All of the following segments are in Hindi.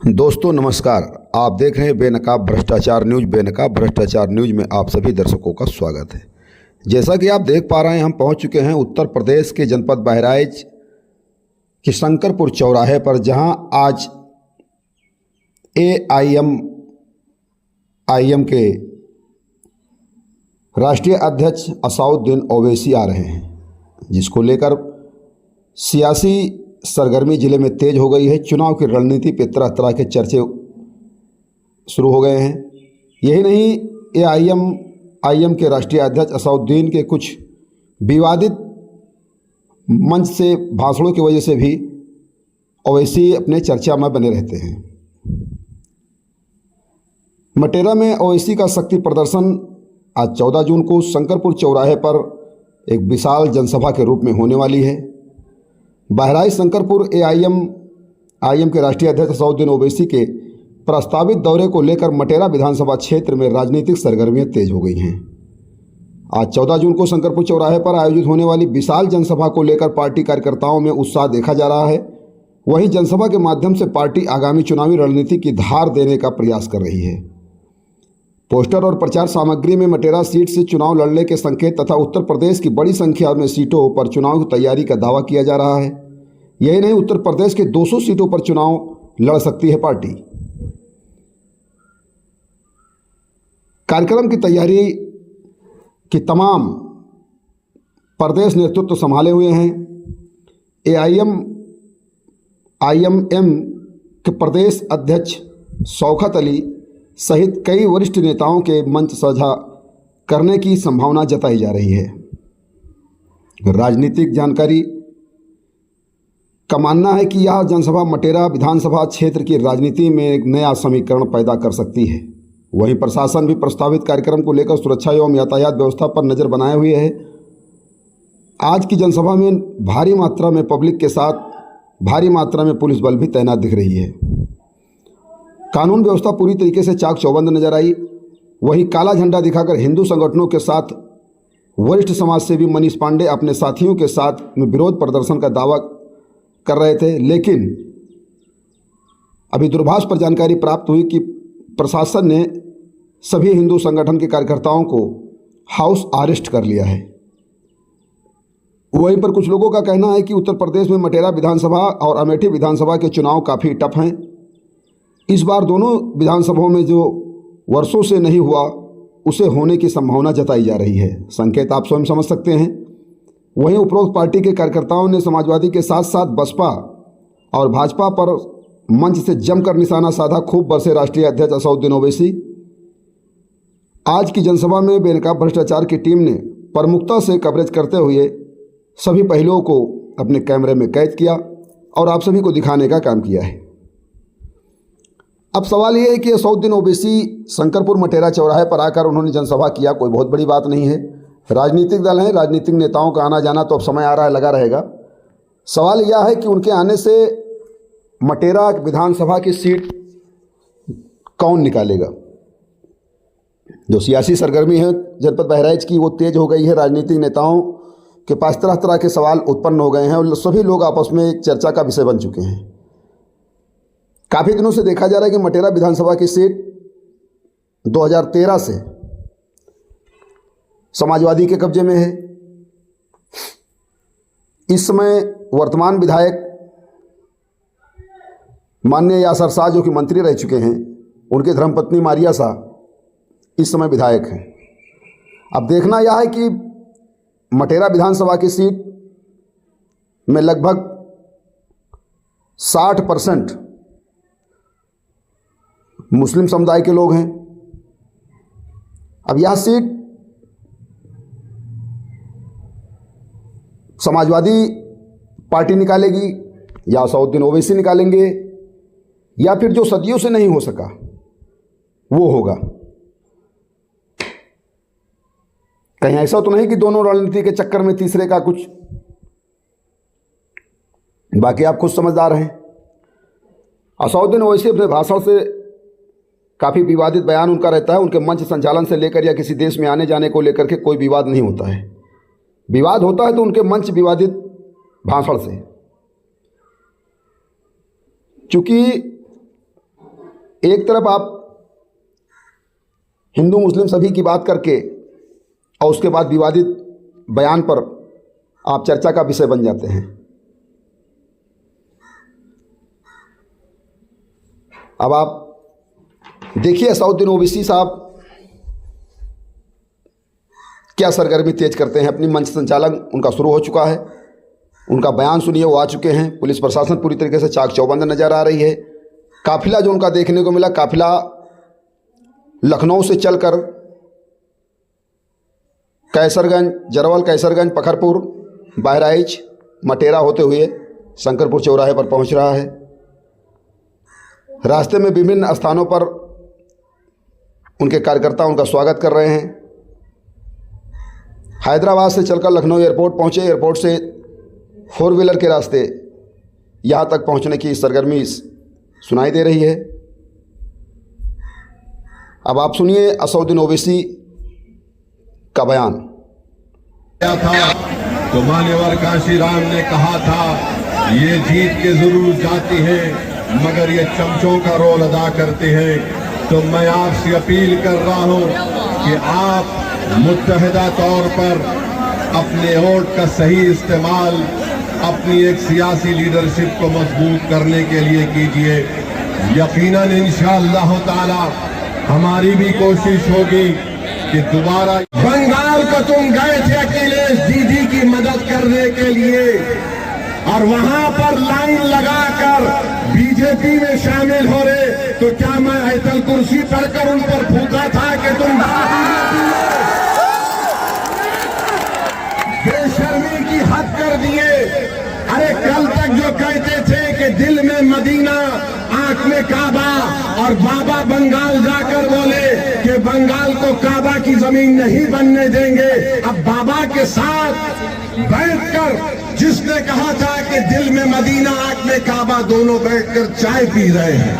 दोस्तों नमस्कार। आप देख रहे हैं बेनकाब भ्रष्टाचार न्यूज। बेनकाब भ्रष्टाचार न्यूज में आप सभी दर्शकों का स्वागत है। जैसा कि आप देख पा रहे हैं, हम पहुंच चुके हैं उत्तर प्रदेश के जनपद बहराइच के शंकरपुर चौराहे पर, जहां आज AIM के राष्ट्रीय अध्यक्ष असाउद्दीन ओवैसी आ रहे हैं, जिसको लेकर सियासी सरगर्मी जिले में तेज हो गई है। चुनाव की रणनीति पे तरह तरह के चर्चे शुरू हो गए हैं। यही नहीं, AIM के राष्ट्रीय अध्यक्ष असाउद्दीन के कुछ विवादित मंच से भाषणों की वजह से भी ओवैसी अपने चर्चा में बने रहते हैं। मटेरा में ओवैसी का शक्ति प्रदर्शन आज 14 जून को शंकरपुर चौराहे पर एक विशाल जनसभा के रूप में होने वाली है। बहराइच शंकरपुर AIM के राष्ट्रीय अध्यक्ष असाउद्दीन ओवैसी के प्रस्तावित दौरे को लेकर मटेरा विधानसभा क्षेत्र में राजनीतिक सरगर्मियां तेज हो गई हैं। आज 14 जून को शंकरपुर चौराहे पर आयोजित होने वाली विशाल जनसभा को लेकर पार्टी कार्यकर्ताओं में उत्साह देखा जा रहा है। वहीं जनसभा के माध्यम से पार्टी आगामी चुनावी रणनीति की धार देने का प्रयास कर रही है। पोस्टर और प्रचार सामग्री में मटेरा सीट से चुनाव लड़ने के संकेत तथा उत्तर प्रदेश की बड़ी संख्या में सीटों पर चुनाव की तैयारी का दावा किया जा रहा है। यही नहीं, उत्तर प्रदेश के 200 सीटों पर चुनाव लड़ सकती है पार्टी। कार्यक्रम की तैयारी की तमाम प्रदेश नेतृत्व संभाले हुए हैं। AIM के प्रदेश अध्यक्ष शौकत अली सहित कई वरिष्ठ नेताओं के मंच साझा करने की संभावना जताई जा रही है। राजनीतिक जानकारी का मानना है कि यह जनसभा मटेरा विधानसभा क्षेत्र की राजनीति में एक नया समीकरण पैदा कर सकती है। वहीं प्रशासन भी प्रस्तावित कार्यक्रम को लेकर सुरक्षा एवं यातायात व्यवस्था पर नज़र बनाए हुए है। आज की जनसभा में भारी मात्रा में पब्लिक के साथ भारी मात्रा में पुलिस बल भी तैनात दिख रही है। कानून व्यवस्था पूरी तरीके से चाक चौबंद नजर आई। वहीं काला झंडा दिखाकर हिंदू संगठनों के साथ वरिष्ठ समाजसेवी मनीष पांडे अपने साथियों के साथ में विरोध प्रदर्शन का दावा कर रहे थे, लेकिन अभी दूरभाष पर जानकारी प्राप्त हुई कि प्रशासन ने सभी हिंदू संगठन के कार्यकर्ताओं को हाउस अरेस्ट कर लिया है। वहीं पर कुछ लोगों का कहना है कि उत्तर प्रदेश में मटेरा विधानसभा और अमेठी विधानसभा के चुनाव काफ़ी टफ हैं। इस बार दोनों विधानसभाओं में जो वर्षों से नहीं हुआ, उसे होने की संभावना जताई जा रही है। संकेत आप स्वयं समझ सकते हैं। वहीं उपरोक्त पार्टी के कार्यकर्ताओं ने समाजवादी के साथ साथ बसपा और भाजपा पर मंच से जमकर निशाना साधा। खूब बरसे राष्ट्रीय अध्यक्ष असाउद्दीन ओवैसी। आज की जनसभा में बेनकाब भ्रष्टाचार की टीम ने प्रमुखता से कवरेज करते हुए सभी पहलुओं को अपने कैमरे में कैद किया और आप सभी को दिखाने का काम किया है। अब सवाल ये है कि असाउद्दीन ओवैसी शंकरपुर मटेरा चौराहे पर आकर उन्होंने जनसभा किया, कोई बहुत बड़ी बात नहीं है। राजनीतिक दल हैं, राजनीतिक नेताओं का आना जाना तो अब समय आ रहा है, लगा रहेगा। सवाल यह है कि उनके आने से मटेरा विधानसभा की सीट कौन निकालेगा। जो सियासी सरगर्मी है जनपद बहराइच की, वो तेज हो गई है। राजनीतिक नेताओं के पास तरह तरह के सवाल उत्पन्न हो गए हैं और सभी लोग आपस में एक चर्चा का विषय बन चुके हैं। काफ़ी दिनों से देखा जा रहा है कि मटेरा विधानसभा की सीट 2013 से समाजवादी के कब्जे में है। इस समय वर्तमान विधायक माननीय यासर शाह, जो कि मंत्री रह चुके हैं, उनके धर्मपत्नी मारिया शाह इस समय विधायक हैं। अब देखना यह है कि मटेरा विधानसभा की सीट में लगभग 60% मुस्लिम समुदाय के लोग हैं। अब यह सीट समाजवादी पार्टी निकालेगी या असाउद्दीन ओवैसी निकालेंगे, या फिर जो सदियों से नहीं हो सका वो होगा। कहीं ऐसा तो नहीं कि दोनों रणनीति के चक्कर में तीसरे का कुछ। बाकी आप खुद समझदार हैं। असाउद्दीन ओवैसी अपने भाषण से काफ़ी विवादित बयान उनका रहता है। उनके मंच संचालन से लेकर या किसी देश में आने जाने को लेकर के कोई विवाद नहीं होता है। विवाद होता है तो उनके मंच विवादित भाषण से। चूँकि एक तरफ आप हिंदू मुस्लिम सभी की बात करके और उसके बाद विवादित बयान पर आप चर्चा का विषय बन जाते हैं। अब आप देखिए असदुद्दीन ओवैसी साहब क्या सरगर्मी तेज करते हैं। अपनी मंच संचालन उनका शुरू हो चुका है, उनका बयान सुनिए, वो आ चुके हैं। पुलिस प्रशासन पूरी तरीके से चाक चौबंद नज़र आ रही है। काफिला जो उनका देखने को मिला, काफिला लखनऊ से चलकर कैसरगंज, जरवल, कैसरगंज, पखरपुर, बहराइच, मटेरा होते हुए शंकरपुर चौराहे पर पहुंच रहा है। रास्ते में विभिन्न स्थानों पर उनके कार्यकर्ता उनका स्वागत कर रहे हैं। हैदराबाद से चलकर लखनऊ एयरपोर्ट पहुंचे, एयरपोर्ट से 4 व्हीलर के रास्ते यहाँ तक पहुंचने की सरगर्मी सुनाई दे रही है। अब आप सुनिए असदुद्दीन ओवैसी का बयान। तो मान्यवर काशीराम ने कहा था ये जीत के जरूर जाती हैं मगर ये चमचों का रोल अदा करते हैं। तो मैं आपसे अपील कर रहा हूं कि आप मुत्तहिदा तौर पर अपने वोट का सही इस्तेमाल अपनी एक सियासी लीडरशिप को मजबूत करने के लिए कीजिए। यकीनन इंशाअल्लाह ताला हमारी भी कोशिश होगी कि दोबारा बंगाल को तुम गए थे अखिलेश दीदी की मदद करने के लिए और वहां पर लाइन लगाकर बीजेपी में शामिल हो रहे, तो क्या मैं ऐतल कुर्सी पढ़कर उन पर फूका था कि तुम बेशर्मी की हद कर दिए। अरे कल तक जो कहते थे कि दिल में मदीना आंख में काबा और बाबा बंगाल जाकर बोले कि बंगाल को काबा की जमीन नहीं बनने देंगे, अब बाबा के साथ बैठकर जिसने कहा था कि दिल में मदीना आंख में काबा, दोनों बैठकर चाय पी रहे हैं,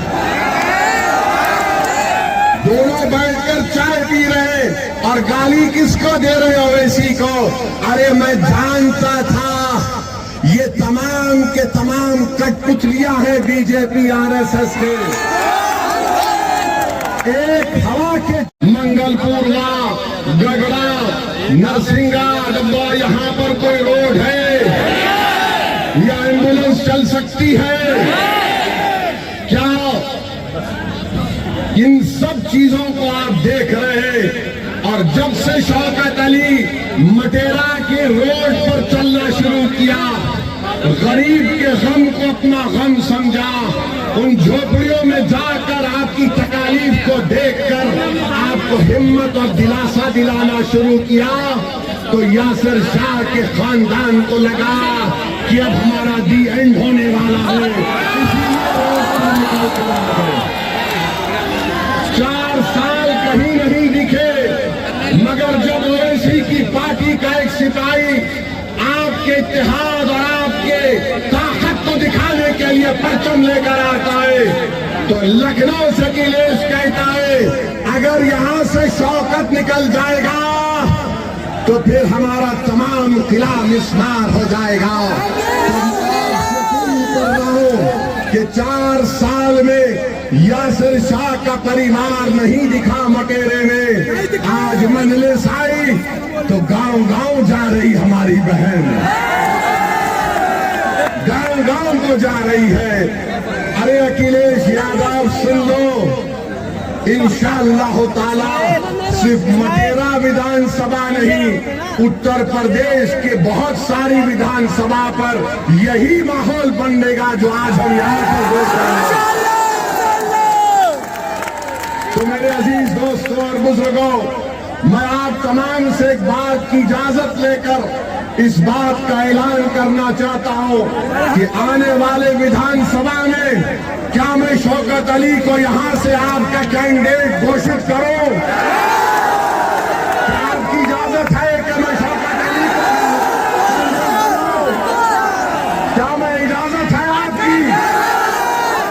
दोनों बैठकर चाय पी रहे हैं और गाली किसको दे रहे हो ओवैसी को? अरे मैं जानता था ये तमाम के तमाम कठपुतलियां हैं बीजेपी आरएसएस के। एक हवा के मंगलपुर, गगड़ा, नरसिंगा, डब्बा, यहाँ पर कोई रोड है या एम्बुलेंस चल सकती है क्या? इन सब चीजों को आप देख रहे हैं। और जब से शौकत अली मटेरा के रोड पर चलना शुरू किया, गरीब के गम को अपना गम समझा, उन झोपड़ियों में जाकर आपकी तकालीफ को देखकर आपको हिम्मत और दिलासा दिलाना शुरू किया, तो यासिर शाह के खानदान को लगा कि अब हमारा दी एंड होने वाला है। इसीलिए 4 साल कहीं नहीं दिखे, मगर जब ओवैसी की पार्टी का एक सिपाही आपके इत्तेहाद और आपके ताकत को दिखाने के लिए परचम लेकर आता है, तो लखनऊ से अखिलेश कहता है अगर यहां से शौकत निकल जाएगा तो फिर हमारा तमाम किला मिस्मार हो जाएगा। कि 4 साल में यासिर शाह का परिवार नहीं दिखा मटेरे में, आज मजलिस आई तो गांव गांव जा रही हमारी बहन, गांव गांव को जा रही है। अरे अखिलेश यादव सुन लो, इंशाअल्लाह ताला सिर्फ मटेरा विधानसभा नहीं, उत्तर प्रदेश के बहुत सारी विधानसभा पर यही माहौल बनेगा जो आज हम यहाँ पर देख रहे हैं। तो मेरे अजीज दोस्तों और बुजुर्गों, मैं आप तमाम से एक बात की इजाजत लेकर इस बात का ऐलान करना चाहता हूं कि आने वाले विधानसभा में क्या मैं शौकत अली को यहां से आपका कैंडिडेट घोषित करूं?